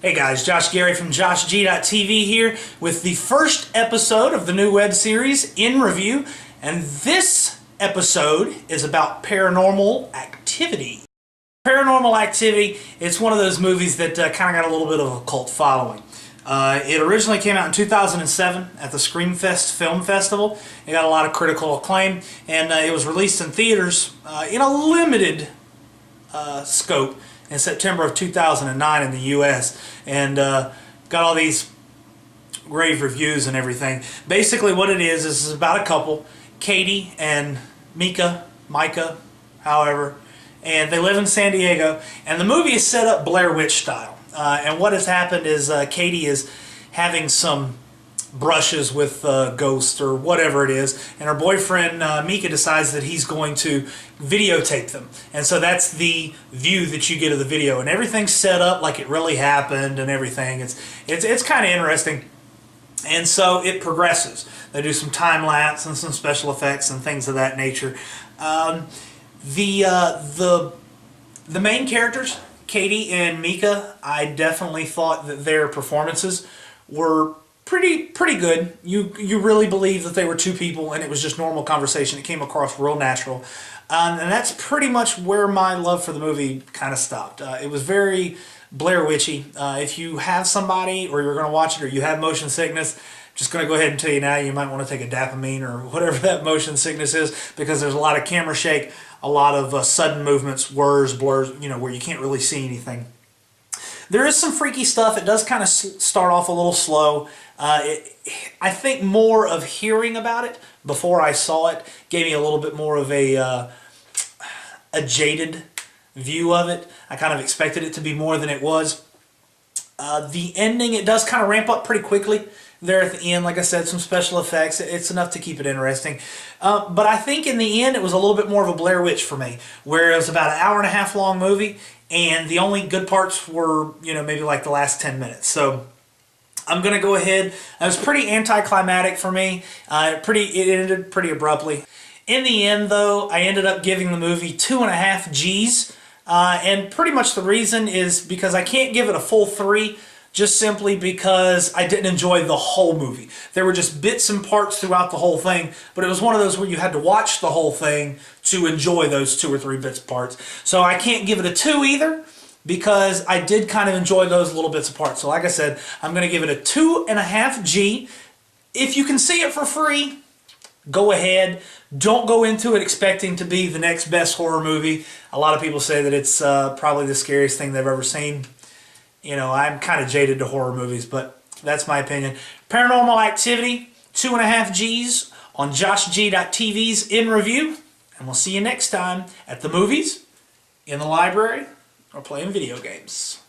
Hey guys, Josh Gary from JoshG.tv here with the first episode of the new web series In Review, and this episode is about Paranormal Activity. Paranormal Activity, it's one of those movies that kind of got a little bit of a cult following. It originally came out in 2007 at the Screamfest Film Festival. It got a lot of critical acclaim, and it was released in theaters in a limited scope in September of 2009 in the U.S. and got all these rave reviews and everything. Basically what it is about a couple, Katie and Micah, however, and they live in San Diego, and the movie is set up Blair Witch style. And what has happened is Katie is having some brushes with ghosts or whatever it is, and her boyfriend Micah decides that he's going to videotape them, and so that's the view that you get of the video, and everything's set up like it really happened and everything. It's kind of interesting, and so it progresses. They do some time lapse and some special effects and things of that nature. The main characters, Katie and Micah, I definitely thought that their performances were pretty good. You really believe that they were two people and it was just normal conversation. It came across real natural. And that's pretty much where my love for the movie kind of stopped. It was very Blair Witchy. If you have somebody or you're going to watch it or you have motion sickness, just going to go ahead and tell you now, you might want to take a Dapamine or whatever that motion sickness is, because there's a lot of camera shake, a lot of sudden movements, whirs, blurs, where you can't really see anything. There is some freaky stuff. It does kind of start off a little slow. I think more of hearing about it before I saw it gave me a little bit more of a jaded view of it. I kind of expected it to be more than it was. The ending, it does kind of ramp up pretty quickly there at the end. Like I said, some special effects. It's enough to keep it interesting. But I think in the end it was a little bit more of a Blair Witch for me, where it was about an hour and a half long movie, and the only good parts were, maybe like the last 10 minutes. So I'm going to go ahead. It was pretty anticlimactic for me. It ended pretty abruptly. In the end, though, I ended up giving the movie 2.5 G's. And pretty much the reason is because I can't give it a full 3, just simply because I didn't enjoy the whole movie. There were just bits and parts throughout the whole thing, but it was one of those where you had to watch the whole thing to enjoy those 2 or 3 bits and parts. So I can't give it a 2 either, because I did kind of enjoy those little bits apart. So like I said, I'm going to give it a 2.5 G. If you can see it for free, go ahead. Don't go into it expecting to be the next best horror movie. A lot of people say that it's probably the scariest thing they've ever seen. I'm kind of jaded to horror movies, but that's my opinion. Paranormal Activity, 2.5 G's on JoshG.tv's In Review. And we'll see you next time at the movies, in the library, or playing video games.